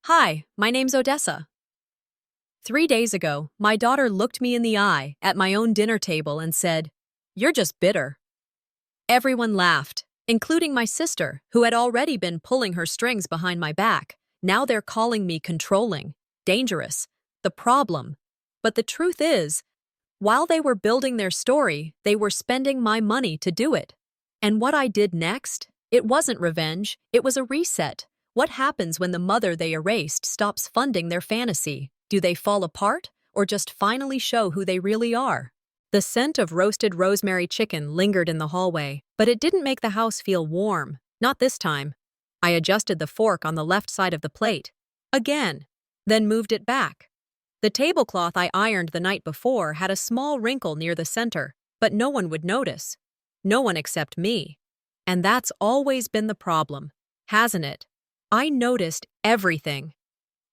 Hi, my name's Odessa. 3 days ago, my daughter looked me in the eye at my own dinner table and said, "You're just bitter." Everyone laughed, including my sister, who had already been pulling her strings behind my back. Now they're calling me controlling, dangerous, the problem. But the truth is, while they were building their story, they were spending my money to do it. And what I did next? It wasn't revenge, it was a reset. What happens when the mother they erased stops funding their fantasy? Do they fall apart, or just finally show who they really are? The scent of roasted rosemary chicken lingered in the hallway, but it didn't make the house feel warm. Not this time. I adjusted the fork on the left side of the plate. Again. Then moved it back. The tablecloth I ironed the night before had a small wrinkle near the center, but no one would notice. No one except me. And that's always been the problem, hasn't it? I noticed everything.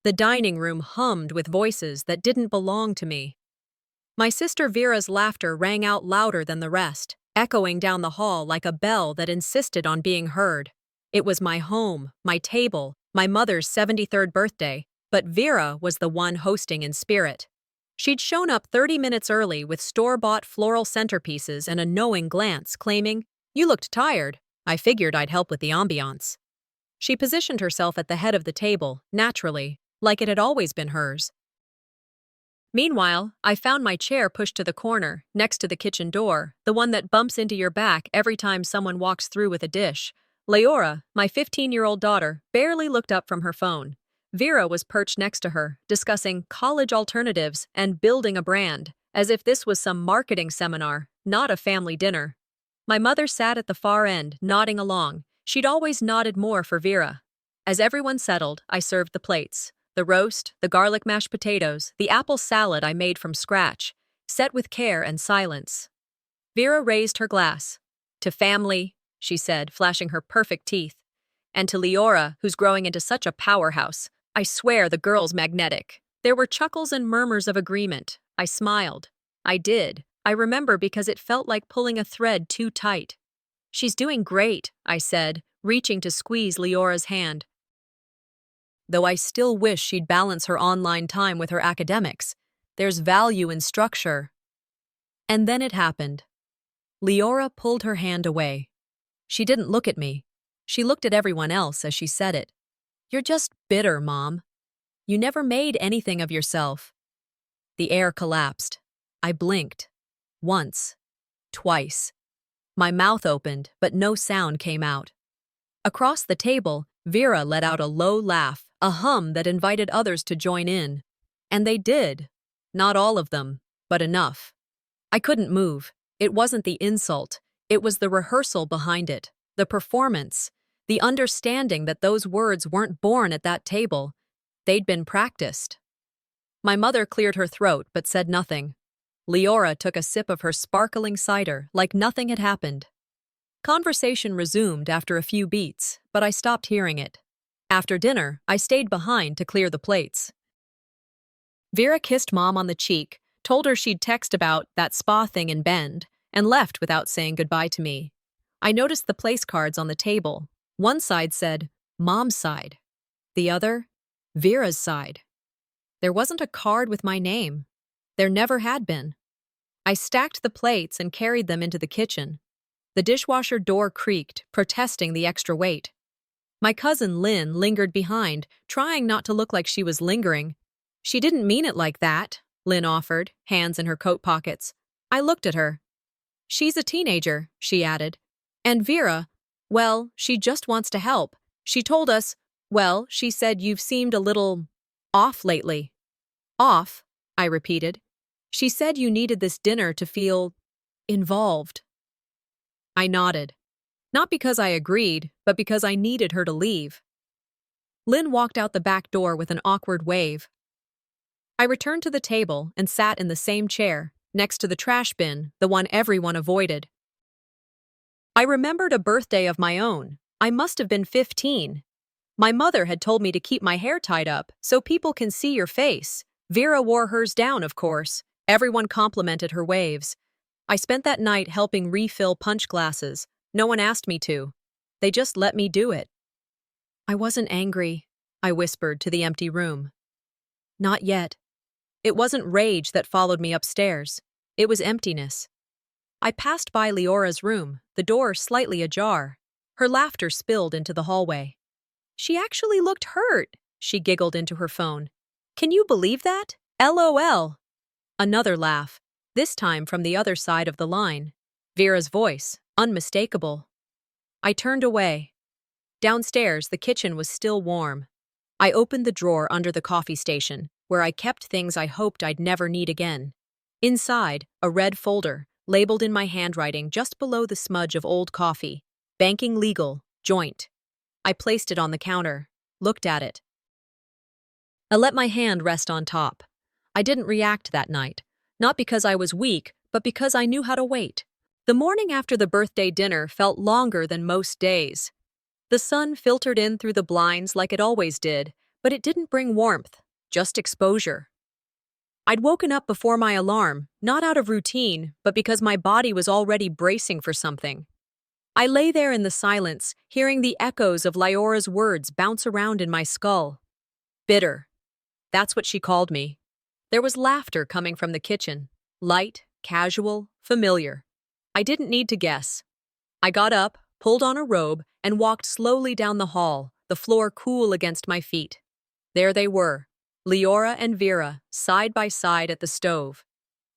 The dining room hummed with voices that didn't belong to me. My sister Vera's laughter rang out louder than the rest, echoing down the hall like a bell that insisted on being heard. It was my home, my table, my mother's 73rd birthday, but Vera was the one hosting in spirit. She'd shown up 30 minutes early with store-bought floral centerpieces and a knowing glance, claiming, "You looked tired. I figured I'd help with the ambiance." She positioned herself at the head of the table, naturally, like it had always been hers. Meanwhile, I found my chair pushed to the corner, next to the kitchen door, the one that bumps into your back every time someone walks through with a dish. Leora, my 15-year-old daughter, barely looked up from her phone. Vera was perched next to her, discussing college alternatives and building a brand, as if this was some marketing seminar, not a family dinner. My mother sat at the far end, nodding along. She'd always nodded more for Vera. As everyone settled, I served the plates. The roast, the garlic mashed potatoes, the apple salad I made from scratch, set with care and silence. Vera raised her glass. "To family," she said, flashing her perfect teeth. "And to Leora, who's growing into such a powerhouse. I swear the girl's magnetic." There were chuckles and murmurs of agreement. I smiled. I did. I remember because it felt like pulling a thread too tight. "She's doing great," I said, reaching to squeeze Leora's hand. Though I still wish she'd balance her online time with her academics. There's value in structure. And then it happened. Leora pulled her hand away. She didn't look at me. She looked at everyone else as she said it. "You're just bitter, Mom. You never made anything of yourself." The air collapsed. I blinked. Once. Twice. My mouth opened, but no sound came out. Across the table, Vera let out a low laugh, a hum that invited others to join in. And they did. Not all of them, but enough. I couldn't move. It wasn't the insult. It was the rehearsal behind it, the performance, the understanding that those words weren't born at that table. They'd been practiced. My mother cleared her throat but said nothing. Leora took a sip of her sparkling cider like nothing had happened. Conversation resumed after a few beats, but I stopped hearing it. After dinner, I stayed behind to clear the plates. Vera kissed Mom on the cheek, told her she'd text about that spa thing in Bend, and left without saying goodbye to me. I noticed the place cards on the table. One side said, Mom's side. The other, Vera's side. There wasn't a card with my name. There never had been. I stacked the plates and carried them into the kitchen. The dishwasher door creaked, protesting the extra weight. My cousin Lynn lingered behind, trying not to look like she was lingering. "She didn't mean it like that," Lynn offered, hands in her coat pockets. I looked at her. "She's a teenager," she added. "And Vera, well, she just wants to help. She told us, well, she said you've seemed a little off lately." "Off?" I repeated. "She said you needed this dinner to feel involved." I nodded. Not because I agreed, but because I needed her to leave. Lynn walked out the back door with an awkward wave. I returned to the table and sat in the same chair, next to the trash bin, the one everyone avoided. I remembered a birthday of my own. I must have been 15. My mother had told me to keep my hair tied up so people can see your face. Vera wore hers down, of course. Everyone complimented her waves. I spent that night helping refill punch glasses. No one asked me to. They just let me do it. I wasn't angry. I whispered to the empty room. Not yet. It wasn't rage that followed me upstairs. It was emptiness. I passed by Leora's room, the door slightly ajar. Her laughter spilled into the hallway. She actually looked hurt, she giggled into her phone. Can you believe that? LOL. Another laugh, this time from the other side of the line. Vera's voice, unmistakable. I turned away. Downstairs, the kitchen was still warm. I opened the drawer under the coffee station, where I kept things I hoped I'd never need again. Inside, a red folder, labeled in my handwriting just below the smudge of old coffee. Banking legal, joint. I placed it on the counter, looked at it. I let my hand rest on top. I didn't react that night, not because I was weak, but because I knew how to wait. The morning after the birthday dinner felt longer than most days. The sun filtered in through the blinds like it always did, but it didn't bring warmth, just exposure. I'd woken up before my alarm, not out of routine, but because my body was already bracing for something. I lay there in the silence, hearing the echoes of Leora's words bounce around in my skull. Bitter. That's what she called me. There was laughter coming from the kitchen. Light, casual, familiar. I didn't need to guess. I got up, pulled on a robe, and walked slowly down the hall, the floor cool against my feet. There they were, Leora and Vera, side by side at the stove.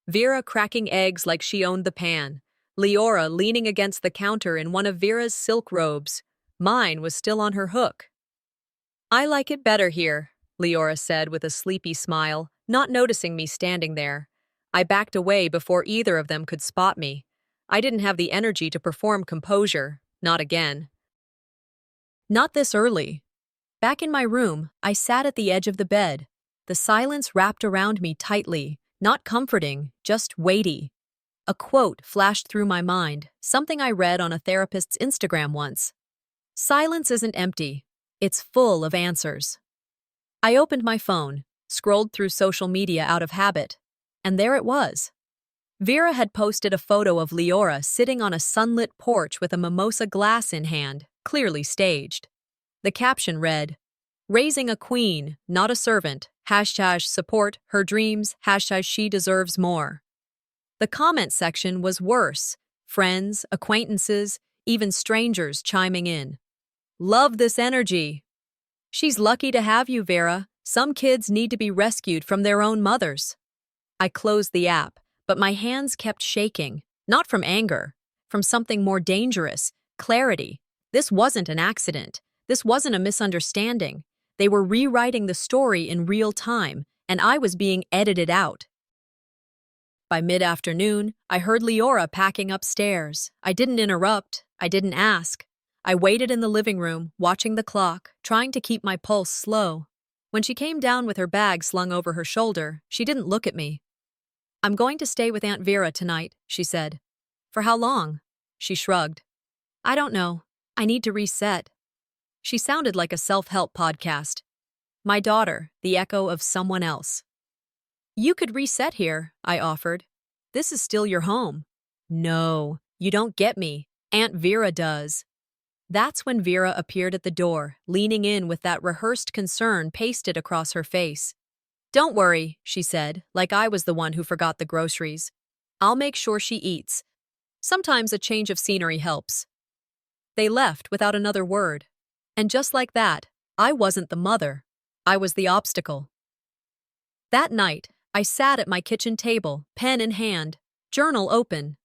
Vera cracking eggs like she owned the pan. Leora leaning against the counter in one of Vera's silk robes. Mine was still on her hook. I like it better here, Leora said with a sleepy smile, not noticing me standing there. I backed away before either of them could spot me. I didn't have the energy to perform composure, not again. Not this early. Back in my room, I sat at the edge of the bed. The silence wrapped around me tightly, not comforting, just weighty. A quote flashed through my mind, something I read on a therapist's Instagram once. Silence isn't empty. It's full of answers. I opened my phone, scrolled through social media out of habit, and there it was. Vera had posted a photo of Leora sitting on a sunlit porch with a mimosa glass in hand, clearly staged. The caption read, "Raising a queen, not a servant. #support her dreams. #she deserves more." The comment section was worse. Friends, acquaintances, even strangers chiming in. Love this energy. She's lucky to have you, Vera. Some kids need to be rescued from their own mothers. I closed the app, but my hands kept shaking, not from anger, from something more dangerous, clarity. This wasn't an accident. This wasn't a misunderstanding. They were rewriting the story in real time, and I was being edited out. By mid-afternoon, I heard Leora packing upstairs. I didn't interrupt. I didn't ask. I waited in the living room, watching the clock, trying to keep my pulse slow. When she came down with her bag slung over her shoulder, she didn't look at me. "I'm going to stay with Aunt Vera tonight," she said. "For how long?" She shrugged. "I don't know. I need to reset." She sounded like a self-help podcast. My daughter, the echo of someone else. "You could reset here," I offered. "This is still your home." "No, you don't get me. Aunt Vera does." That's when Vera appeared at the door, leaning in with that rehearsed concern pasted across her face. "Don't worry," she said, like I was the one who forgot the groceries. "I'll make sure she eats. Sometimes a change of scenery helps." They left without another word. And just like that, I wasn't the mother. I was the obstacle. That night, I sat at my kitchen table, pen in hand, journal open.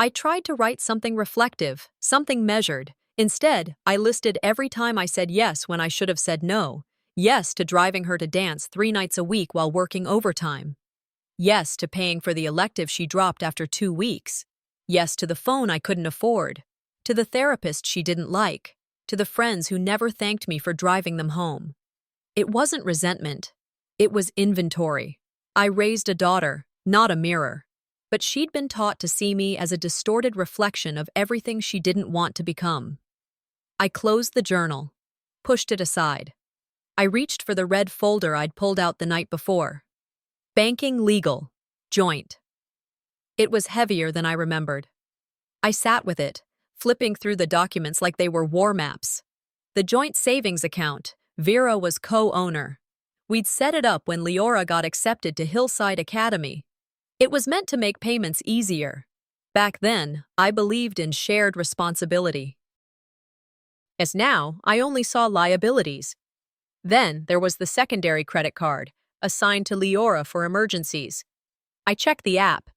I tried to write something reflective, something measured. Instead, I listed every time I said yes when I should have said no. Yes to driving her to dance 3 nights a week while working overtime. Yes to paying for the elective she dropped after 2 weeks. Yes to the phone I couldn't afford. To the therapist she didn't like. To the friends who never thanked me for driving them home. It wasn't resentment. It was inventory. I raised a daughter, not a mirror. But she'd been taught to see me as a distorted reflection of everything she didn't want to become. I closed the journal, pushed it aside. I reached for the red folder I'd pulled out the night before. Banking legal, joint. It was heavier than I remembered. I sat with it, flipping through the documents like they were war maps. The joint savings account, Vera was co-owner. We'd set it up when Leora got accepted to Hillside Academy. It was meant to make payments easier. Back then, I believed in shared responsibility. As now, I only saw liabilities. Then there was the secondary credit card, assigned to Leora for emergencies. I checked the app.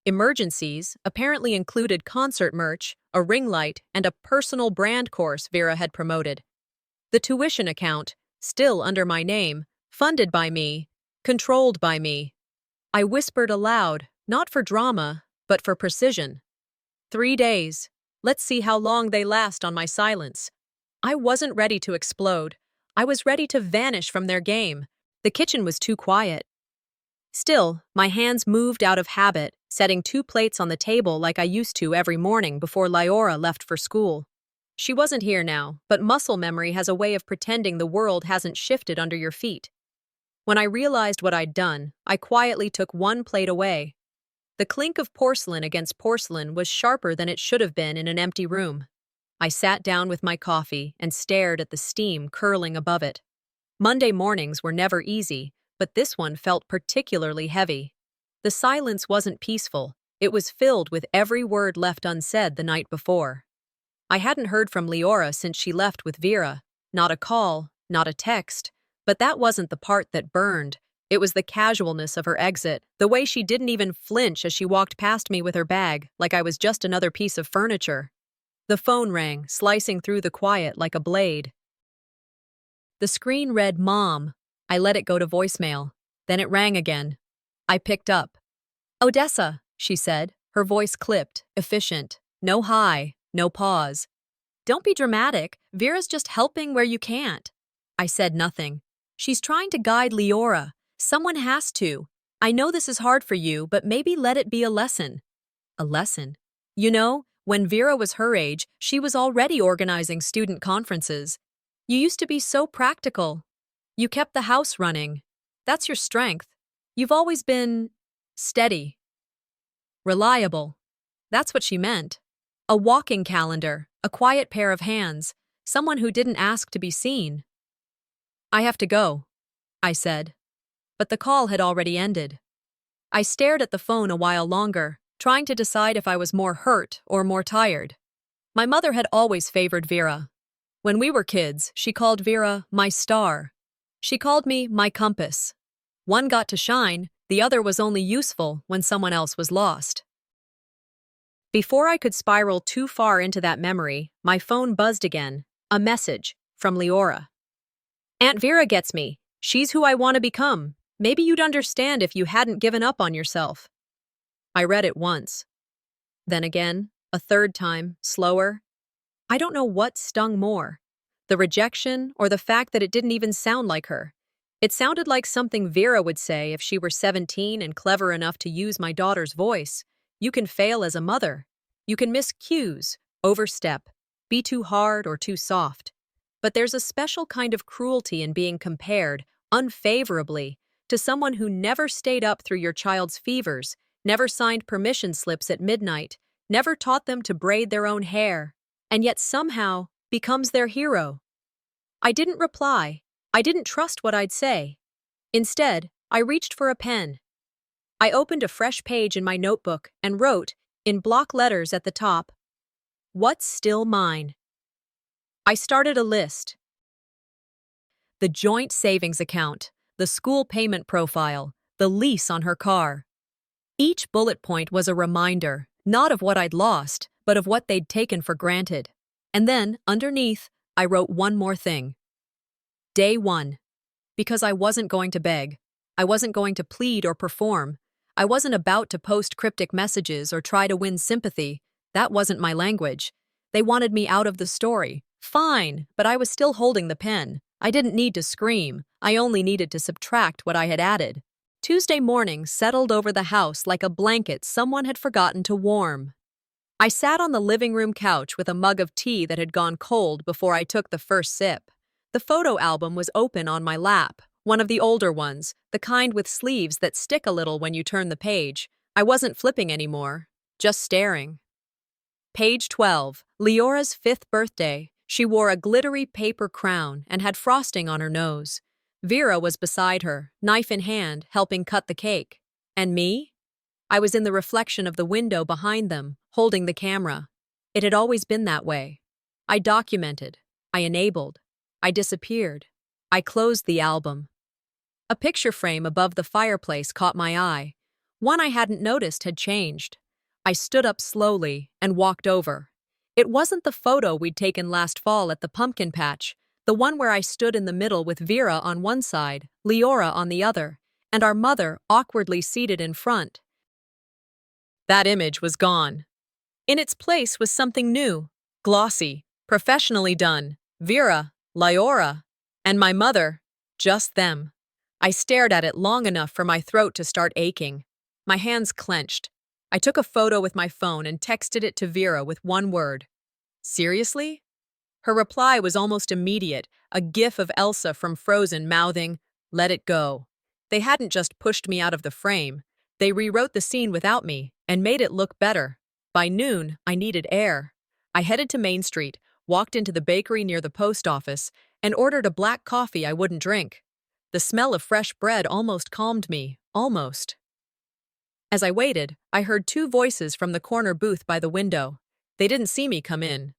Emergencies apparently included concert merch, a ring light, and a personal brand course Vera had promoted. The tuition account, still under my name, funded by me, controlled by me. I whispered aloud, not for drama, but for precision. 3 days. Let's see how long they last on my silence. I wasn't ready to explode. I was ready to vanish from their game. The kitchen was too quiet. Still, my hands moved out of habit, setting 2 plates on the table like I used to every morning before Leora left for school. She wasn't here now, but muscle memory has a way of pretending the world hasn't shifted under your feet. When I realized what I'd done, I quietly took 1 plate away. The clink of porcelain against porcelain was sharper than it should have been in an empty room. I sat down with my coffee and stared at the steam curling above it. Monday mornings were never easy, but this one felt particularly heavy. The silence wasn't peaceful. It was filled with every word left unsaid the night before. I hadn't heard from Leora since she left with Vera. Not a call, not a text. But that wasn't the part that burned. It was the casualness of her exit, the way she didn't even flinch as she walked past me with her bag, like I was just another piece of furniture. The phone rang, slicing through the quiet like a blade. The screen read Mom. I let it go to voicemail. Then it rang again. I picked up. Odessa, she said, her voice clipped, efficient. No hi, no pause. Don't be dramatic. Vera's just helping where you can't. I said nothing. She's trying to guide Leora. Someone has to. I know this is hard for you, but maybe let it be a lesson. A lesson? You know, when Vera was her age, she was already organizing student conferences. You used to be so practical. You kept the house running. That's your strength. You've always been steady. Reliable. That's what she meant. A walking calendar, a quiet pair of hands, someone who didn't ask to be seen. I have to go, I said. But the call had already ended. I stared at the phone a while longer, trying to decide if I was more hurt or more tired. My mother had always favored Vera. When we were kids, she called Vera my star. She called me my compass. One got to shine, the other was only useful when someone else was lost. Before I could spiral too far into that memory, my phone buzzed again, a message from Leora. Aunt Vera gets me. She's who I want to become. Maybe you'd understand if you hadn't given up on yourself. I read it once. Then again, a third time, slower. I don't know what stung more, the rejection or the fact that it didn't even sound like her. It sounded like something Vera would say if she were 17 and clever enough to use my daughter's voice. You can fail as a mother. You can miss cues, overstep, be too hard or too soft. But there's a special kind of cruelty in being compared, unfavorably, to someone who never stayed up through your child's fevers, never signed permission slips at midnight, never taught them to braid their own hair, and yet somehow becomes their hero. I didn't reply. I didn't trust what I'd say. Instead, I reached for a pen. I opened a fresh page in my notebook and wrote, in block letters at the top, "What's still mine?" I started a list. The joint savings account, the school payment profile, the lease on her car. Each bullet point was a reminder, not of what I'd lost, but of what they'd taken for granted. And then, underneath, I wrote one more thing. Day 1. Because I wasn't going to beg. I wasn't going to plead or perform. I wasn't about to post cryptic messages or try to win sympathy. That wasn't my language. They wanted me out of the story. Fine, but I was still holding the pen. I didn't need to scream. I only needed to subtract what I had added. Tuesday morning settled over the house like a blanket someone had forgotten to warm. I sat on the living room couch with a mug of tea that had gone cold before I took the first sip. The photo album was open on my lap, one of the older ones, the kind with sleeves that stick a little when you turn the page. I wasn't flipping anymore, just staring. Page 12, Leora's 5th birthday. She wore a glittery paper crown and had frosting on her nose. Vera was beside her, knife in hand, helping cut the cake. And me? I was in the reflection of the window behind them, holding the camera. It had always been that way. I documented. I enabled. I disappeared. I closed the album. A picture frame above the fireplace caught my eye. One I hadn't noticed had changed. I stood up slowly and walked over. It wasn't the photo we'd taken last fall at the pumpkin patch, the one where I stood in the middle with Vera on one side, Leora on the other, and our mother awkwardly seated in front. That image was gone. In its place was something new, glossy, professionally done. Vera, Leora, and my mother, just them. I stared at it long enough for my throat to start aching. My hands clenched. I took a photo with my phone and texted it to Vera with one word. Seriously? Her reply was almost immediate, a gif of Elsa from Frozen mouthing, "Let it go." They hadn't just pushed me out of the frame. They rewrote the scene without me and made it look better. By noon, I needed air. I headed to Main Street, walked into the bakery near the post office, and ordered a black coffee I wouldn't drink. The smell of fresh bread almost calmed me, almost. As I waited, I heard two voices from the corner booth by the window. They didn't see me come in.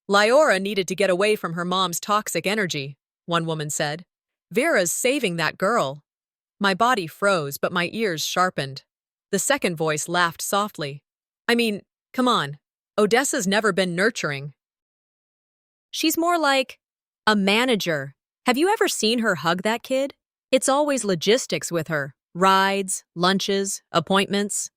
Leora needed to get away from her mom's toxic energy, one woman said. Vera's saving that girl. My body froze, but my ears sharpened. The second voice laughed softly. I mean, come on. Odessa's never been nurturing. She's more like a manager. Have you ever seen her hug that kid? It's always logistics with her. Rides, lunches, appointments.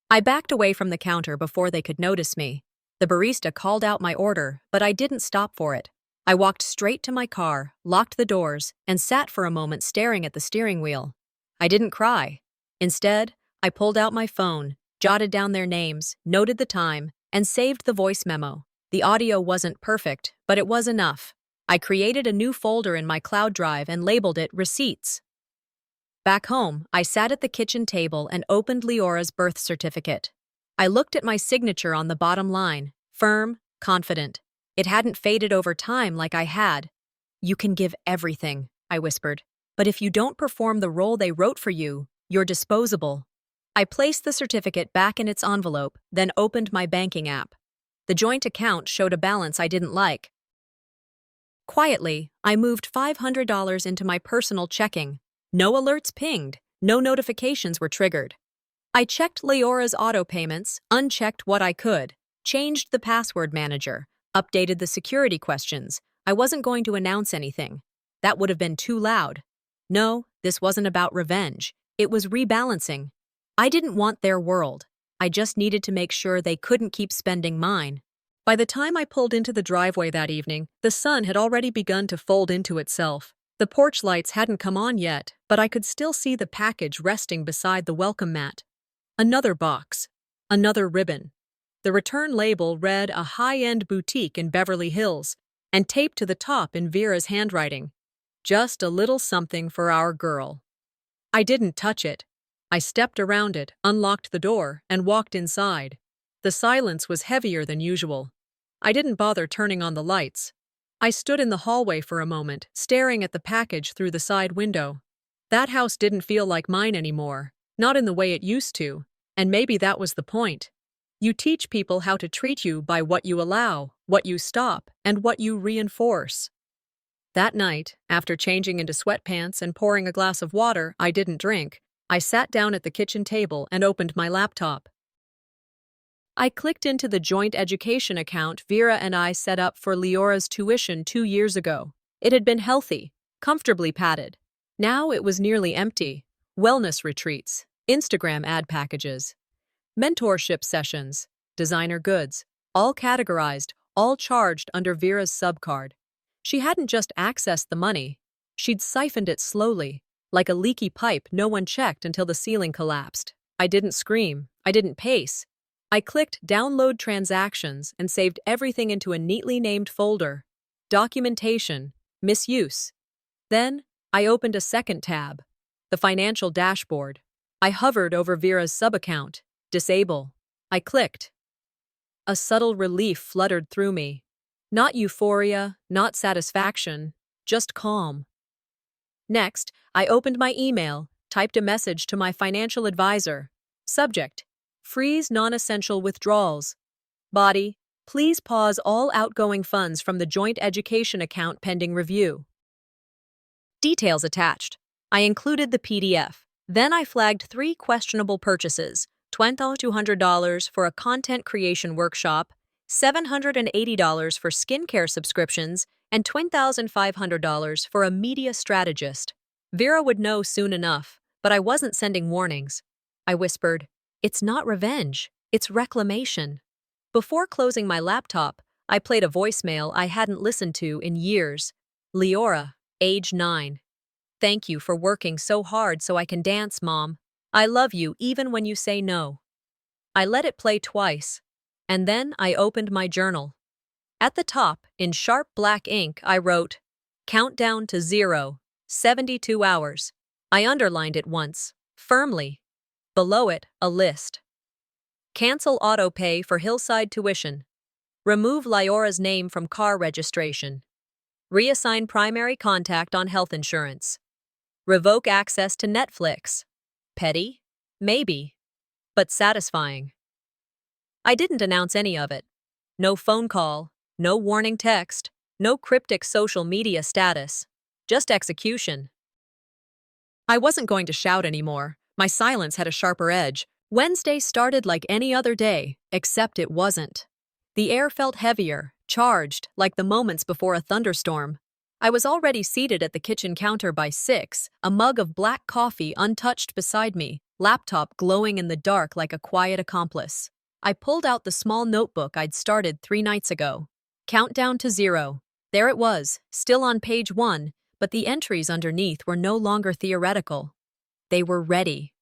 I backed away from the counter before they could notice me. The barista called out my order, but I didn't stop for it. I walked straight to my car, locked the doors, and sat for a moment staring at the steering wheel. I didn't cry. Instead, I pulled out my phone, jotted down their names, noted the time, and saved the voice memo. The audio wasn't perfect, but it was enough. I created a new folder in my cloud drive and labeled it Receipts. Back home, I sat at the kitchen table and opened Leora's birth certificate. I looked at my signature on the bottom line, firm, confident. It hadn't faded over time like I had. You can give everything, I whispered. But if you don't perform the role they wrote for you, you're disposable. I placed the certificate back in its envelope, then opened my banking app. The joint account showed a balance I didn't like. Quietly, I moved $500 into my personal checking. No alerts pinged, no notifications were triggered. I checked Leora's auto payments, unchecked what I could, changed the password manager, updated the security questions. I wasn't going to announce anything. That would have been too loud. No, this wasn't about revenge. It was rebalancing. I didn't want their world. I just needed to make sure they couldn't keep spending mine. By the time I pulled into the driveway that evening, the sun had already begun to fold into itself. The porch lights hadn't come on yet, but I could still see the package resting beside the welcome mat. Another box. Another ribbon. The return label read a high-end boutique in Beverly Hills, and taped to the top in Vera's handwriting. Just a little something for our girl. I didn't touch it. I stepped around it, unlocked the door, and walked inside. The silence was heavier than usual. I didn't bother turning on the lights. I stood in the hallway for a moment, staring at the package through the side window. That house didn't feel like mine anymore, not in the way it used to, and maybe that was the point. You teach people how to treat you by what you allow, what you stop, and what you reinforce. That night, after changing into sweatpants and pouring a glass of water I didn't drink, I sat down at the kitchen table and opened my laptop. I clicked into the joint education account Vera and I set up for Leora's tuition 2 years ago. It had been healthy, comfortably padded. Now it was nearly empty. Wellness retreats, Instagram ad packages, mentorship sessions, designer goods, all categorized, all charged under Vera's subcard. She hadn't just accessed the money. She'd siphoned it slowly, like a leaky pipe no one checked until the ceiling collapsed. I didn't scream. I didn't pace. I clicked Download Transactions and saved everything into a neatly named folder. Documentation, misuse. Then, I opened a second tab, the financial dashboard. I hovered over Vera's subaccount, Disable. I clicked. A subtle relief fluttered through me. Not euphoria, not satisfaction, just calm. Next, I opened my email, typed a message to my financial advisor. Subject: Freeze non-essential withdrawals. Body: Please pause all outgoing funds from the joint education account pending review. Details attached. I included the PDF. Then I flagged 3 questionable purchases: $2,200 for a content creation workshop, $780 for skincare subscriptions, and $2,500 for a media strategist. Vera would know soon enough, but I wasn't sending warnings. I whispered, "It's not revenge, it's reclamation." Before closing my laptop, I played a voicemail I hadn't listened to in years. Leora, age 9. Thank you for working so hard so I can dance, Mom. I love you even when you say no. I let it play twice, and then I opened my journal. At the top, in sharp black ink, I wrote, "Countdown to 0, 72 hours. I underlined it once, firmly. Below it, a list. Cancel autopay for Hillside tuition. Remove Lyora's name from car registration. Reassign primary contact on health insurance. Revoke access to Netflix. Petty? Maybe. But satisfying. I didn't announce any of it. No phone call, no warning text, no cryptic social media status. Just execution. I wasn't going to shout anymore. My silence had a sharper edge. Wednesday started like any other day, except it wasn't. The air felt heavier, charged, like the moments before a thunderstorm. I was already seated at the kitchen counter by 6, a mug of black coffee untouched beside me, laptop glowing in the dark like a quiet accomplice. I pulled out the small notebook I'd started 3 nights ago. Countdown to 0. There it was, still on page 1, but the entries underneath were no longer theoretical. They were ready.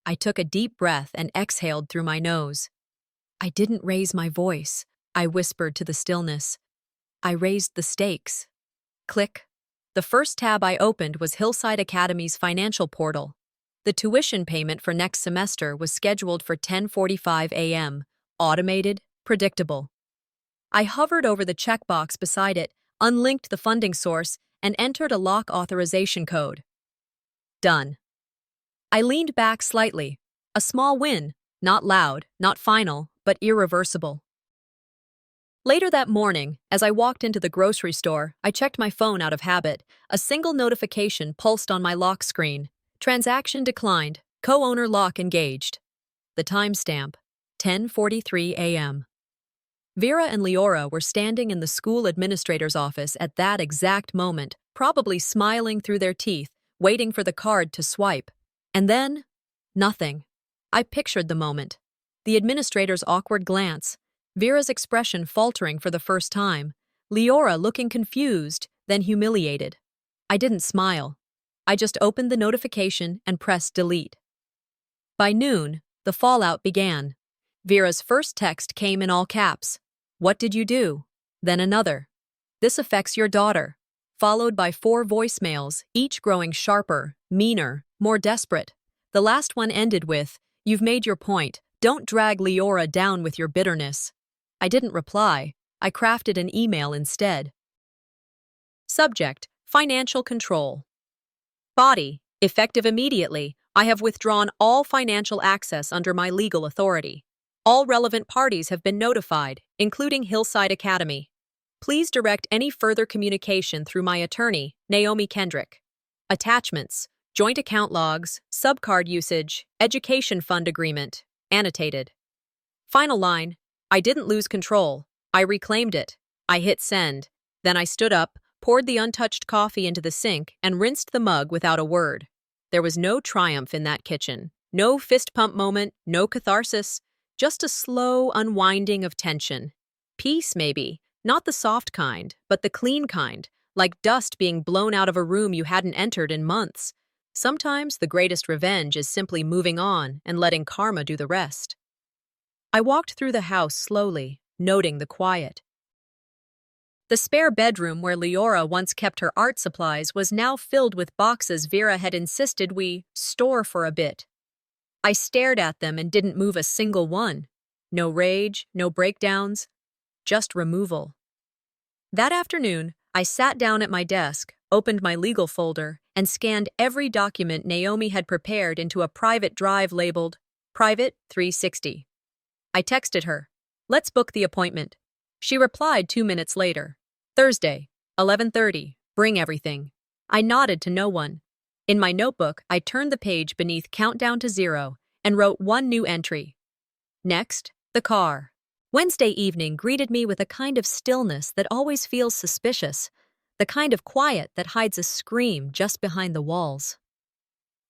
I took a deep breath and exhaled through my nose. I didn't raise my voice. I whispered to the stillness. I raised the stakes. Click. The first tab I opened was Hillside Academy's financial portal. The tuition payment for next semester was scheduled for 10:45 a.m., automated, predictable. I hovered over the checkbox beside it, unlinked the funding source, and entered a lock authorization code. Done. I leaned back slightly. A small win, not loud, not final, but irreversible. Later that morning, as I walked into the grocery store, I checked my phone out of habit. A single notification pulsed on my lock screen. Transaction declined. Co-owner lock engaged. The timestamp, 10:43 a.m. Vera and Leora were standing in the school administrator's office at that exact moment, probably smiling through their teeth, waiting for the card to swipe. And then, nothing. I pictured the moment. The administrator's awkward glance, Vera's expression faltering for the first time, Leora looking confused, then humiliated. I didn't smile. I just opened the notification and pressed delete. By noon, the fallout began. Vera's first text came in all caps. "What did you do?" Then another. "This affects your daughter," followed by 4 voicemails, each growing sharper, meaner, more desperate. The last one ended with, "You've made your point. Don't drag Leora down with your bitterness." I didn't reply. I crafted an email instead. Subject: Financial control. Body: Effective immediately. I have withdrawn all financial access under my legal authority. All relevant parties have been notified, including Hillside Academy. Please direct any further communication through my attorney, Naomi Kendrick. Attachments: Joint account logs, subcard usage, education fund agreement, annotated. Final line: I didn't lose control. I reclaimed it. I hit send. Then I stood up, poured the untouched coffee into the sink, and rinsed the mug without a word. There was no triumph in that kitchen. No fist pump moment, no catharsis. Just a slow unwinding of tension. Peace, maybe. Not the soft kind, but the clean kind, like dust being blown out of a room you hadn't entered in months. Sometimes the greatest revenge is simply moving on and letting karma do the rest. I walked through the house slowly, noting the quiet. The spare bedroom where Leora once kept her art supplies was now filled with boxes Vera had insisted we store for a bit. I stared at them and didn't move a single one. No rage, no breakdowns, just removal. That afternoon, I sat down at my desk, opened my legal folder, and scanned every document Naomi had prepared into a private drive labeled Private 360. I texted her, "Let's book the appointment." She replied 2 minutes later. Thursday, 11:30. Bring everything. I nodded to no one. In my notebook, I turned the page beneath Countdown to Zero and wrote one new entry. Next, the car. Wednesday evening greeted me with a kind of stillness that always feels suspicious, the kind of quiet that hides a scream just behind the walls.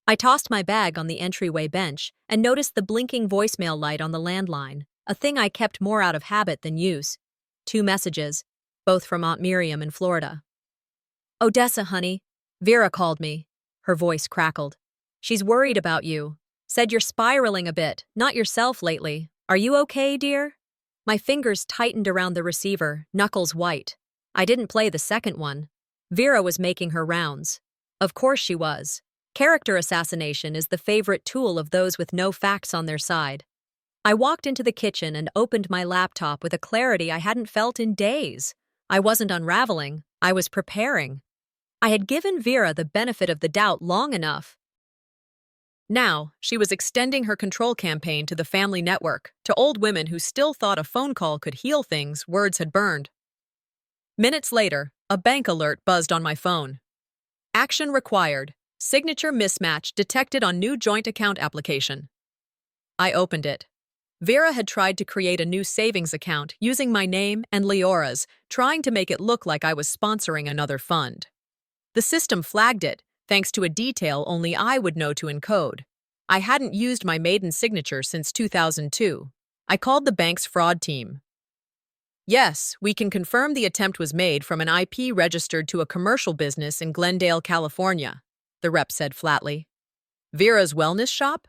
I tossed my bag on the entryway bench and noticed the blinking voicemail light on the landline, a thing I kept more out of habit than use. 2 messages, both from Aunt Miriam in Florida. "Odessa, honey." Vera called me. Her voice crackled. "She's worried about you. Said you're spiraling a bit, not yourself lately. Are you okay, dear?" My fingers tightened around the receiver, knuckles white. I didn't play the second one. Vera was making her rounds. Of course she was. Character assassination is the favorite tool of those with no facts on their side. I walked into the kitchen and opened my laptop with a clarity I hadn't felt in days. I wasn't unraveling, I was preparing. I had given Vera the benefit of the doubt long enough. Now, she was extending her control campaign to the family network, to old women who still thought a phone call could heal things words had burned. Minutes later, a bank alert buzzed on my phone. Action required. Signature mismatch detected on new joint account application. I opened it. Vera had tried to create a new savings account using my name and Leora's, trying to make it look like I was sponsoring another fund. The system flagged it, thanks to a detail only I would know to encode. I hadn't used my maiden signature since 2002. I called the bank's fraud team. "Yes, we can confirm the attempt was made from an IP registered to a commercial business in Glendale, California," the rep said flatly. "Vera's wellness shop?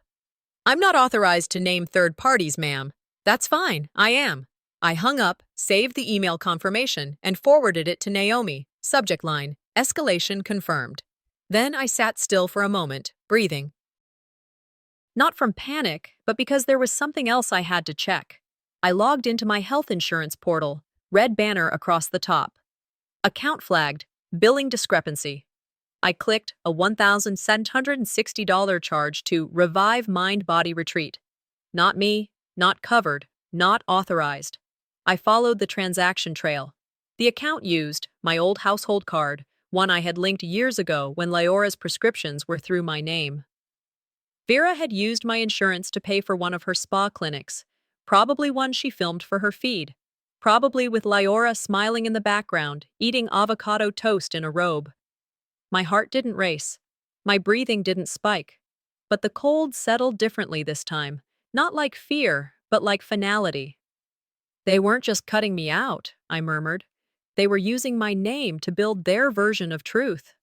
I'm not authorized to name third parties, ma'am." "That's fine, I am." I hung up, saved the email confirmation, and forwarded it to Naomi. Subject line, "Escalation confirmed." Then I sat still for a moment, breathing. Not from panic, but because there was something else I had to check. I logged into my health insurance portal, red banner across the top. Account flagged, billing discrepancy. I clicked a $1,760 charge to Revive Mind Body Retreat. Not me, not covered, not authorized. I followed the transaction trail. The account used my old household card, one I had linked years ago when Leora's prescriptions were through my name. Vera had used my insurance to pay for one of her spa clinics, probably one she filmed for her feed, probably with Leora smiling in the background, eating avocado toast in a robe. My heart didn't race. My breathing didn't spike. But the cold settled differently this time, not like fear, but like finality. "They weren't just cutting me out," I murmured. "They were using my name to build their version of truth."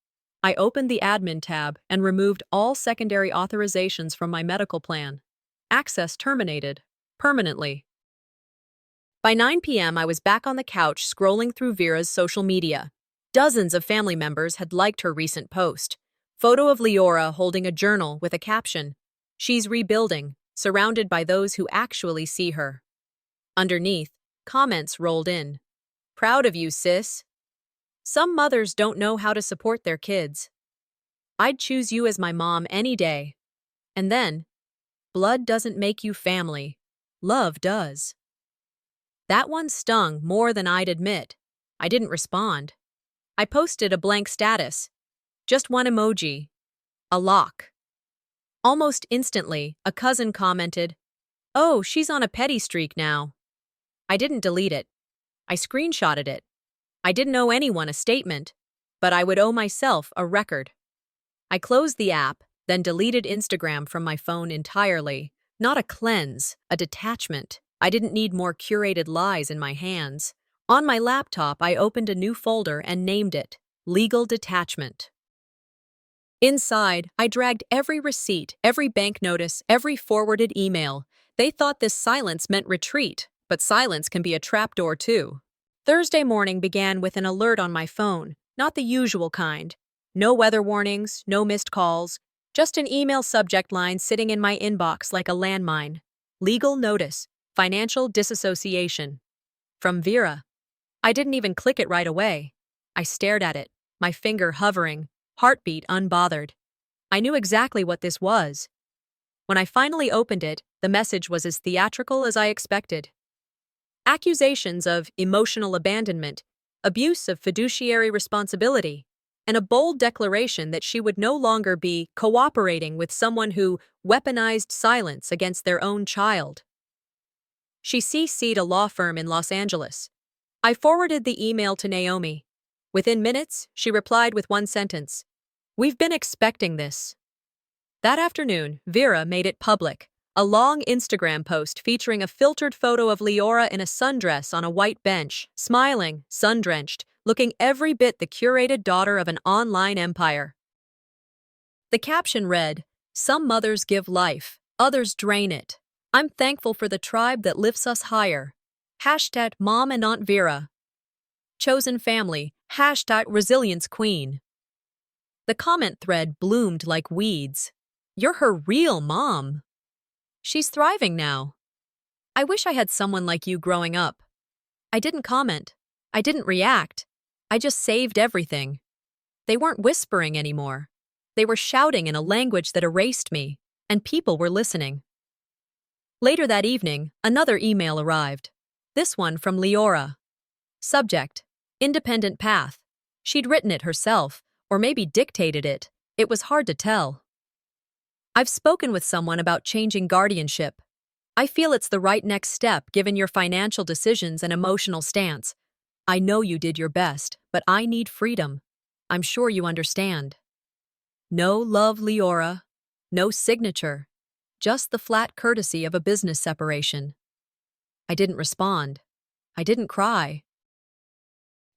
I opened the admin tab and removed all secondary authorizations from my medical plan. Access terminated. Permanently. By 9 p.m., I was back on the couch scrolling through Vera's social media. Dozens of family members had liked her recent post. Photo of Leora holding a journal with a caption, "She's rebuilding, surrounded by those who actually see her." Underneath, comments rolled in. "Proud of you, sis. Some mothers don't know how to support their kids. I'd choose you as my mom any day." And then, "Blood doesn't make you family. Love does." That one stung more than I'd admit. I didn't respond. I posted a blank status. Just one emoji. A lock. Almost instantly, a cousin commented, "Oh, she's on a petty streak now." I didn't delete it. I screenshotted it. I didn't owe anyone a statement, but I would owe myself a record. I closed the app, then deleted Instagram from my phone entirely. Not a cleanse, a detachment. I didn't need more curated lies in my hands. On my laptop, I opened a new folder and named it Legal Detachment. Inside, I dragged every receipt, every bank notice, every forwarded email. They thought this silence meant retreat, but silence can be a trapdoor too. Thursday morning began with an alert on my phone, not the usual kind. No weather warnings, no missed calls, just an email subject line sitting in my inbox like a landmine. Legal notice, financial disassociation. From Vera. I didn't even click it right away. I stared at it, my finger hovering, heartbeat unbothered. I knew exactly what this was. When I finally opened it, the message was as theatrical as I expected. Accusations of emotional abandonment, abuse of fiduciary responsibility, and a bold declaration that she would no longer be cooperating with someone who weaponized silence against their own child. She CC'd a law firm in Los Angeles. I forwarded the email to Naomi. Within minutes, she replied with one sentence. "We've been expecting this." That afternoon, Vera made it public. A long Instagram post featuring a filtered photo of Leora in a sundress on a white bench, smiling, sun-drenched, looking every bit the curated daughter of an online empire. The caption read, "Some mothers give life, others drain it. I'm thankful for the tribe that lifts us higher. Hashtag Mom and Aunt Vera. Chosen family. Hashtag Resilience Queen." The comment thread bloomed like weeds. "You're her real mom. She's thriving now. I wish I had someone like you growing up." I didn't comment. I didn't react. I just saved everything. They weren't whispering anymore. They were shouting in a language that erased me, and people were listening. Later that evening, another email arrived. This one from Leora. Subject: Independent Path. She'd written it herself, or maybe dictated it. It was hard to tell. "I've spoken with someone about changing guardianship. I feel it's the right next step given your financial decisions and emotional stance. I know you did your best, but I need freedom. I'm sure you understand." No love, Leora. No signature. Just the flat courtesy of a business separation. I didn't respond. I didn't cry.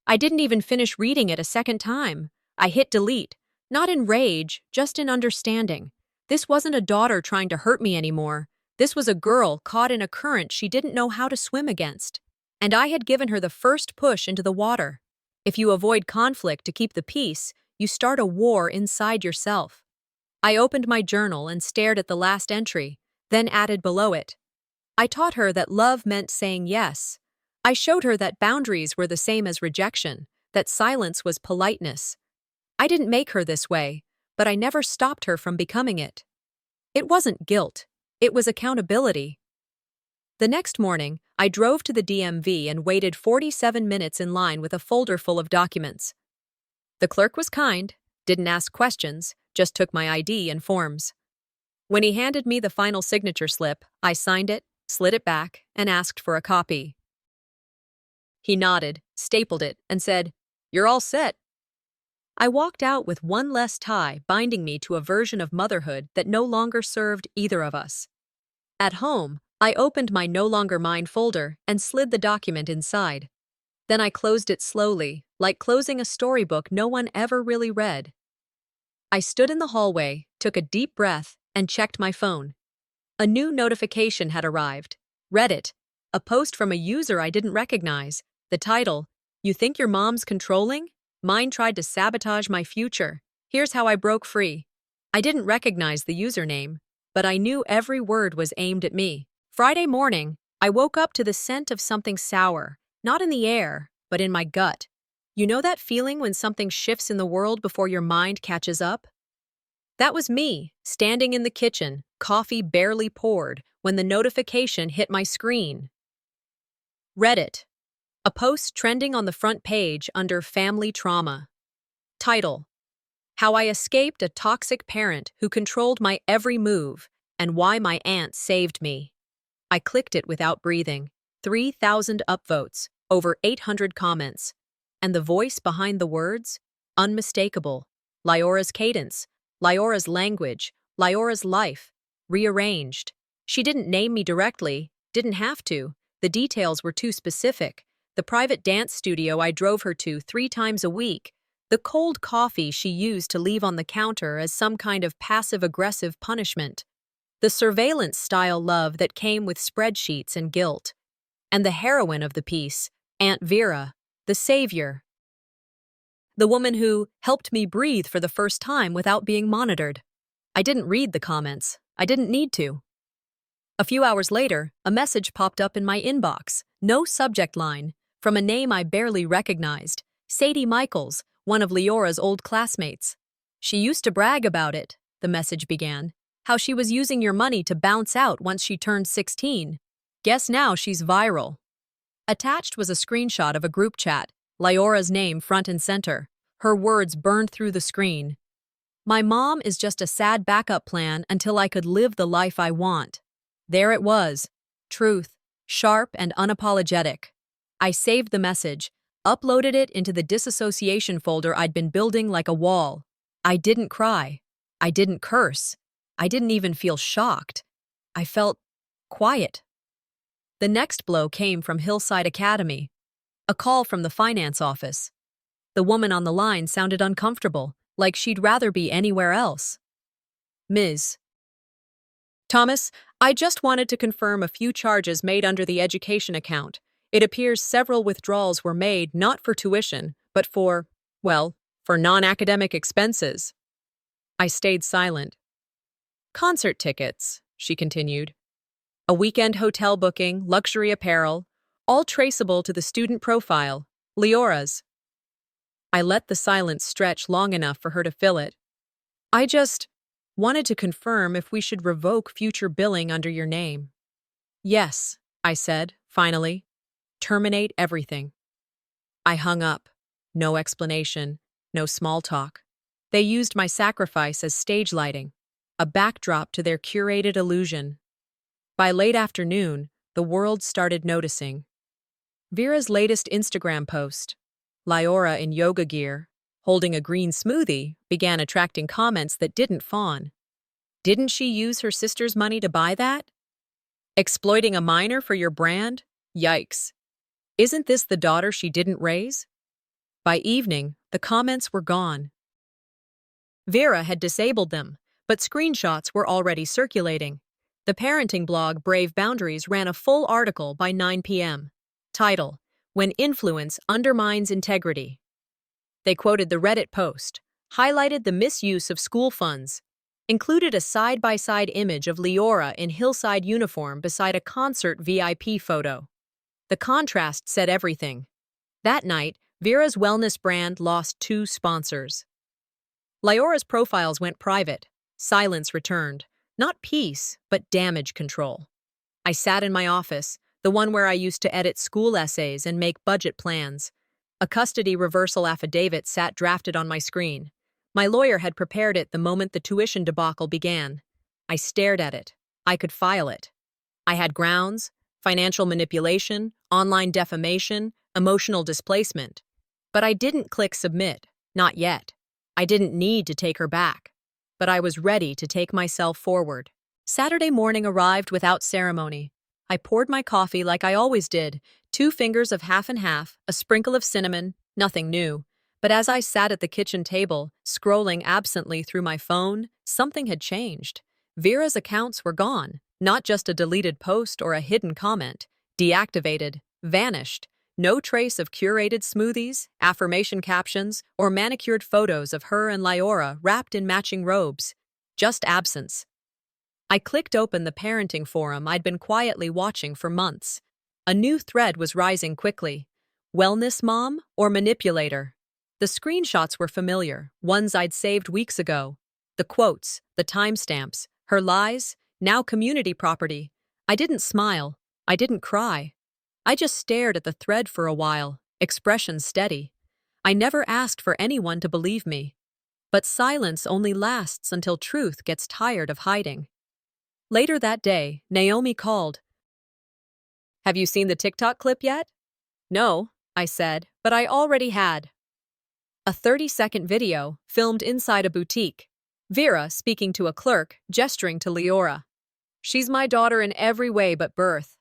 I didn't even finish reading it a second time. I hit delete, not in rage, just in understanding. This wasn't a daughter trying to hurt me anymore. This was a girl caught in a current she didn't know how to swim against. And I had given her the first push into the water. If you avoid conflict to keep the peace, you start a war inside yourself. I opened my journal and stared at the last entry, then added below it. I taught her that love meant saying yes. I showed her that boundaries were the same as rejection, that silence was politeness. I didn't make her this way, but I never stopped her from becoming it. It wasn't guilt. It was accountability. The next morning, I drove to the DMV and waited 47 minutes in line with a folder full of documents. The clerk was kind, didn't ask questions, just took my ID and forms. When he handed me the final signature slip, I signed it, slid it back, and asked for a copy. He nodded, stapled it, and said, "You're all set." I walked out with one less tie binding me to a version of motherhood that no longer served either of us. At home, I opened my No Longer Mine folder and slid the document inside. Then I closed it slowly, like closing a storybook no one ever really read. I stood in the hallway, took a deep breath, and checked my phone. A new notification had arrived. Read it. A post from a user I didn't recognize. The title, "You think your mom's controlling? Mine tried to sabotage my future. Here's how I broke free." I didn't recognize the username, but I knew every word was aimed at me. Friday morning, I woke up to the scent of something sour, not in the air, but in my gut. You know that feeling when something shifts in the world before your mind catches up? That was me, standing in the kitchen, coffee barely poured, when the notification hit my screen. Reddit. A post trending on the front page under Family Trauma. Title: How I Escaped a Toxic Parent Who Controlled My Every Move, and Why My Aunt Saved Me. I clicked it without breathing. 3,000 upvotes, over 800 comments. And the voice behind the words? Unmistakable. Lyora's cadence, Lyora's language, Lyora's life. Rearranged. She didn't name me directly, didn't have to. The details were too specific. The private dance studio I drove her to 3 times a week. The cold coffee she used to leave on the counter as some kind of passive-aggressive punishment. The surveillance-style love that came with spreadsheets and guilt. And the heroine of the piece, Aunt Vera, the savior. The woman who helped me breathe for the first time without being monitored. I didn't read the comments. I didn't need to. A few hours later, a message popped up in my inbox. No subject line. from a name I barely recognized, Sadie Michaels, one of Leora's old classmates. She used to brag about it, the message began, how she was using your money to bounce out once she turned 16. Guess now she's viral. Attached was a screenshot of a group chat, Leora's name front and center. Her words burned through the screen. My mom is just a sad backup plan until I could live the life I want. There it was. Truth, sharp and unapologetic. I saved the message, uploaded it into the disassociation folder I'd been building like a wall. I didn't cry. I didn't curse. I didn't even feel shocked. I felt quiet. The next blow came from Hillside Academy. A call from the finance office. The woman on the line sounded uncomfortable, like she'd rather be anywhere else. Ms. Thomas, I just wanted to confirm a few charges made under the education account. It appears several withdrawals were made not for tuition, but for non-academic expenses. I stayed silent. Concert tickets, she continued. A weekend hotel booking, luxury apparel, all traceable to the student profile, Leora's. I let the silence stretch long enough for her to fill it. I just wanted to confirm if we should revoke future billing under your name. Yes, I said, finally. Terminate everything. I hung up. No explanation, no small talk. They used my sacrifice as stage lighting, a backdrop to their curated illusion. By late afternoon, the world started noticing. Vera's latest Instagram post, Leora in yoga gear, holding a green smoothie, began attracting comments that didn't fawn. Didn't she use her sister's money to buy that? Exploiting a minor for your brand? Yikes. Isn't this the daughter she didn't raise? By evening, the comments were gone. Vera had disabled them, but screenshots were already circulating. The parenting blog Brave Boundaries ran a full article by 9 p.m. Title, When Influence Undermines Integrity. They quoted the Reddit post, highlighted the misuse of school funds, included a side-by-side image of Leora in Hillside uniform beside a concert VIP photo. The contrast said everything. That night, Vera's wellness brand lost 2 sponsors. Leora's profiles went private. Silence returned. Not peace, but damage control. I sat in my office, the one where I used to edit school essays and make budget plans. A custody reversal affidavit sat drafted on my screen. My lawyer had prepared it the moment the tuition debacle began. I stared at it. I could file it. I had grounds: financial manipulation, online defamation, emotional displacement. But I didn't click submit, not yet. I didn't need to take her back. But I was ready to take myself forward. Saturday morning arrived without ceremony. I poured my coffee like I always did, 2 fingers of half and half, a sprinkle of cinnamon, nothing new. But as I sat at the kitchen table, scrolling absently through my phone, something had changed. Vera's accounts were gone, not just a deleted post or a hidden comment. Deactivated, vanished. No trace of curated smoothies, affirmation captions, or manicured photos of her and Leora wrapped in matching robes. Just absence. I clicked open the parenting forum I'd been quietly watching for months. A new thread was rising quickly. Wellness mom or manipulator? The screenshots were familiar, ones I'd saved weeks ago. The quotes, the timestamps, her lies, now community property. I didn't smile. I didn't cry. I just stared at the thread for a while, expression steady. I never asked for anyone to believe me. But silence only lasts until truth gets tired of hiding. Later that day, Naomi called. Have you seen the TikTok clip yet? No, I said, but I already had. A 30-second video, filmed inside a boutique. Vera speaking to a clerk, gesturing to Leora. She's my daughter in every way but birth.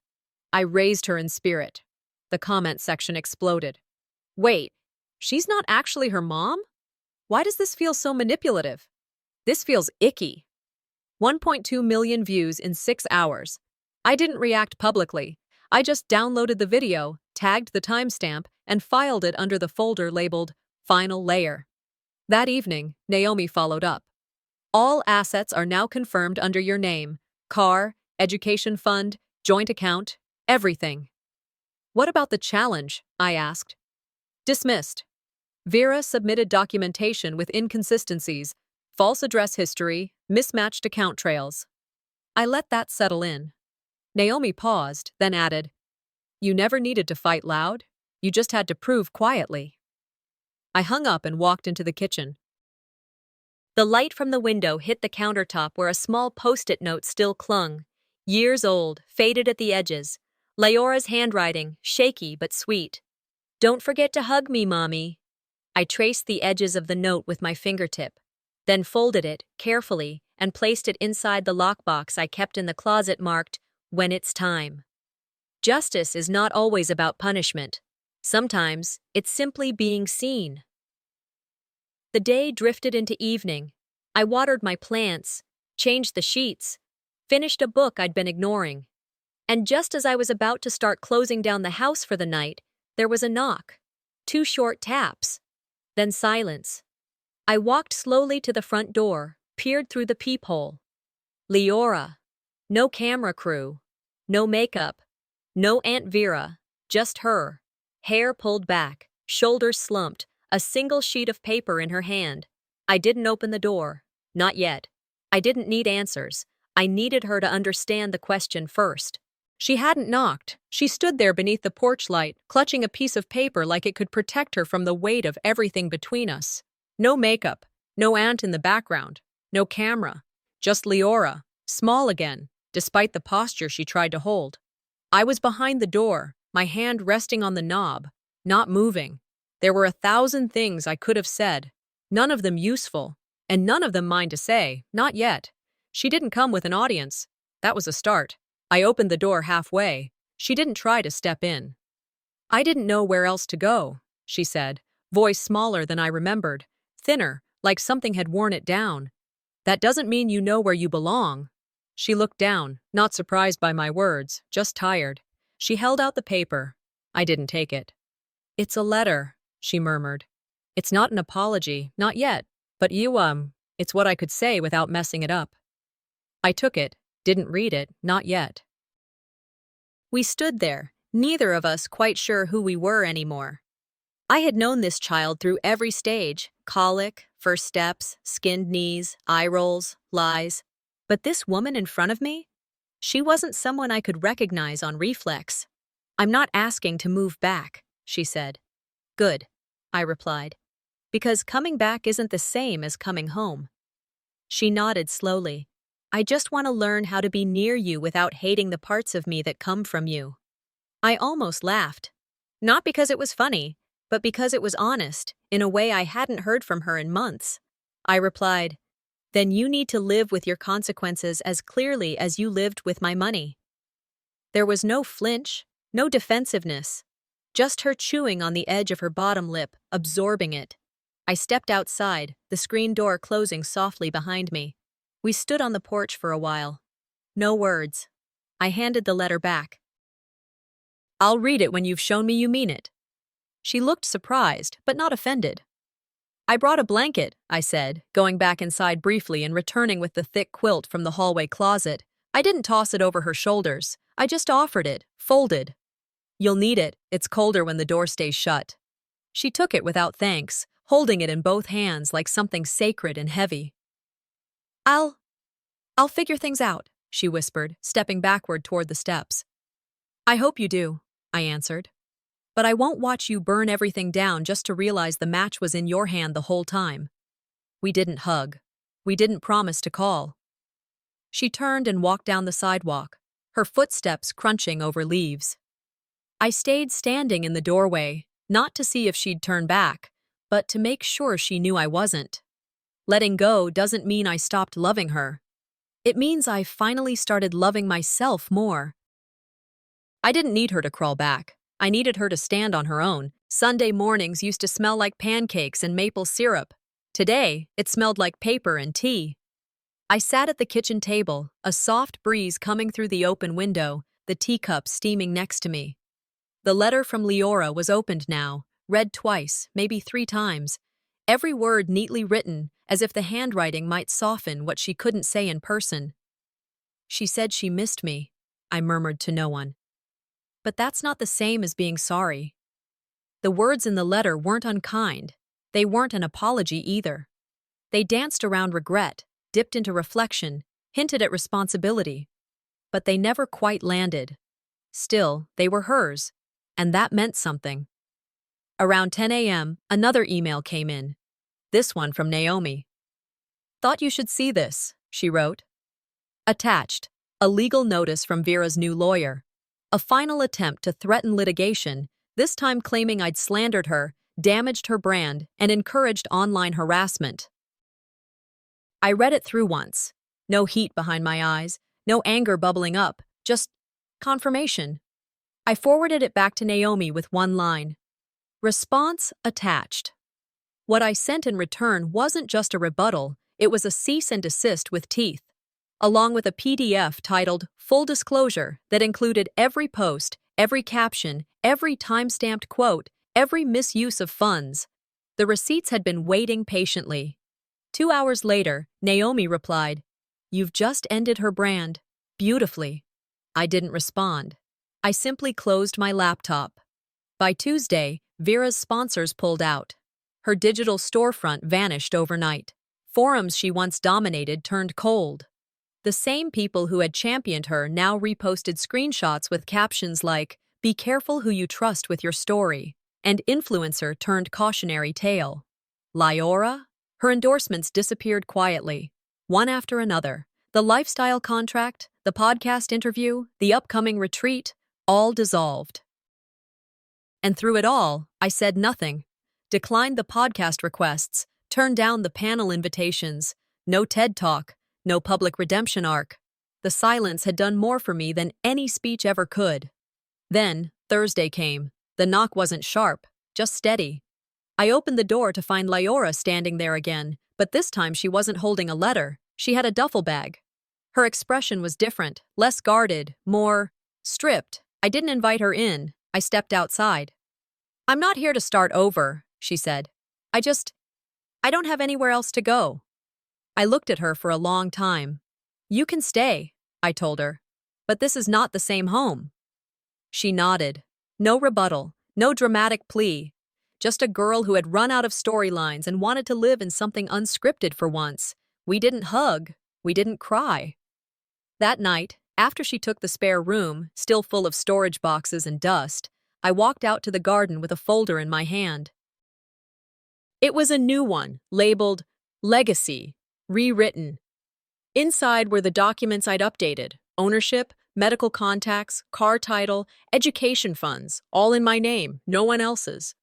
I raised her in spirit. The comment section exploded. Wait, she's not actually her mom? Why does this feel so manipulative? This feels icky. 1.2 million views in 6 hours. I didn't react publicly. I just downloaded the video, tagged the timestamp, and filed it under the folder labeled Final Layer. That evening, Naomi followed up. All assets are now confirmed under your name. Car, education fund, joint account, everything. What about the challenge? I asked. Dismissed. Vera submitted documentation with inconsistencies, false address history, mismatched account trails. I let that settle in. Naomi paused, then added, You never needed to fight loud. You just had to prove quietly. I hung up and walked into the kitchen. The light from the window hit the countertop where a small post-it note still clung. Years old, faded at the edges. Leora's handwriting, shaky but sweet. Don't forget to hug me, Mommy. I traced the edges of the note with my fingertip, then folded it, carefully, and placed it inside the lockbox I kept in the closet marked, When It's Time. Justice is not always about punishment. Sometimes, it's simply being seen. The day drifted into evening. I watered my plants, changed the sheets, finished a book I'd been ignoring. And just as I was about to start closing down the house for the night, there was a knock. 2 short taps. Then silence. I walked slowly to the front door, peered through the peephole. Leora. No camera crew. No makeup. No Aunt Vera. Just her. Hair pulled back, shoulders slumped, a single sheet of paper in her hand. I didn't open the door. Not yet. I didn't need answers. I needed her to understand the question first. She hadn't knocked. She stood there beneath the porch light, clutching a piece of paper like it could protect her from the weight of everything between us. No makeup, no aunt in the background, no camera. Just Leora, small again, despite the posture she tried to hold. I was behind the door, my hand resting on the knob, not moving. There were 1,000 things I could have said, none of them useful, and none of them mine to say, not yet. She didn't come with an audience. That was a start. I opened the door halfway. She didn't try to step in. I didn't know where else to go, she said, voice smaller than I remembered, thinner, like something had worn it down. That doesn't mean you know where you belong. She looked down, not surprised by my words, just tired. She held out the paper. I didn't take it. It's a letter, she murmured. It's not an apology, not yet, but it's what I could say without messing it up. I took it, didn't read it, not yet. We stood there, neither of us quite sure who we were anymore. I had known this child through every stage, colic, first steps, skinned knees, eye rolls, lies. But this woman in front of me? She wasn't someone I could recognize on reflex. I'm not asking to move back, she said. Good, I replied. Because coming back isn't the same as coming home. She nodded slowly. I just want to learn how to be near you without hating the parts of me that come from you. I almost laughed. Not because it was funny, but because it was honest, in a way I hadn't heard from her in months. I replied, Then you need to live with your consequences as clearly as you lived with my money. There was no flinch, no defensiveness, just her chewing on the edge of her bottom lip, absorbing it. I stepped outside, the screen door closing softly behind me. We stood on the porch for a while. No words. I handed the letter back. I'll read it when you've shown me you mean it. She looked surprised, but not offended. I brought a blanket, I said, going back inside briefly and returning with the thick quilt from the hallway closet. I didn't toss it over her shoulders. I just offered it, folded. You'll need it. It's colder when the door stays shut. She took it without thanks, holding it in both hands like something sacred and heavy. I'll figure things out, she whispered, stepping backward toward the steps. I hope you do, I answered. But I won't watch you burn everything down just to realize the match was in your hand the whole time. We didn't hug. We didn't promise to call. She turned and walked down the sidewalk, her footsteps crunching over leaves. I stayed standing in the doorway, not to see if she'd turn back, but to make sure she knew I wasn't. Letting go doesn't mean I stopped loving her. It means I finally started loving myself more. I didn't need her to crawl back. I needed her to stand on her own. Sunday mornings used to smell like pancakes and maple syrup. Today, it smelled like paper and tea. I sat at the kitchen table, a soft breeze coming through the open window, the teacup steaming next to me. The letter from Leora was opened now, read twice, maybe 3 times. Every word neatly written, as if the handwriting might soften what she couldn't say in person. She said she missed me, I murmured to no one. But that's not the same as being sorry. The words in the letter weren't unkind. They weren't an apology either. They danced around regret, dipped into reflection, hinted at responsibility. But they never quite landed. Still, they were hers, and that meant something. Around 10 a.m., another email came in. This one from Naomi. "Thought you should see this," she wrote. Attached, a legal notice from Vera's new lawyer. A final attempt to threaten litigation, this time claiming I'd slandered her, damaged her brand, and encouraged online harassment. I read it through once. No heat behind my eyes, no anger bubbling up, just confirmation. I forwarded it back to Naomi with one line. Response attached. What I sent in return wasn't just a rebuttal, it was a cease and desist with teeth, along with a PDF titled Full Disclosure that included every post, every caption, every time-stamped quote, every misuse of funds. The receipts had been waiting patiently. 2 hours later, Naomi replied, "You've just ended her brand. Beautifully." I didn't respond. I simply closed my laptop. By Tuesday, Vera's sponsors pulled out. Her digital storefront vanished overnight. Forums she once dominated turned cold. The same people who had championed her now reposted screenshots with captions like, "Be careful who you trust with your story," and "Influencer turned cautionary tale." Lyora? Her endorsements disappeared quietly, one after another. The lifestyle contract, the podcast interview, the upcoming retreat, all dissolved. And through it all, I said nothing. Declined the podcast requests, turned down the panel invitations, no TED Talk, no public redemption arc. The silence had done more for me than any speech ever could. Then, Thursday came. The knock wasn't sharp, just steady. I opened the door to find Lyora standing there again, but this time she wasn't holding a letter. She had a duffel bag. Her expression was different, less guarded, more stripped. I didn't invite her in. I stepped outside. "I'm not here to start over," she said. I don't have anywhere else to go." I looked at her for a long time. "You can stay," I told her. "But this is not the same home." She nodded. No rebuttal, no dramatic plea. Just a girl who had run out of storylines and wanted to live in something unscripted for once. We didn't hug. We didn't cry. That night, after she took the spare room, still full of storage boxes and dust, I walked out to the garden with a folder in my hand. It was a new one, labeled Legacy, rewritten. Inside were the documents I'd updated: ownership, medical contacts, car title, education funds, all in my name, no one else's.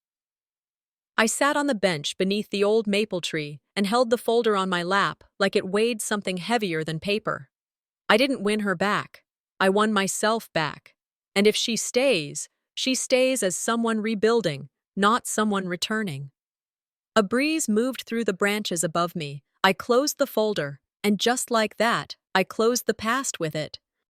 I sat on the bench beneath the old maple tree and held the folder on my lap like it weighed something heavier than paper. I didn't win her back. I won myself back. And if she stays as someone rebuilding, not someone returning. A breeze moved through the branches above me. I closed the folder, and just like that, I closed the past with it.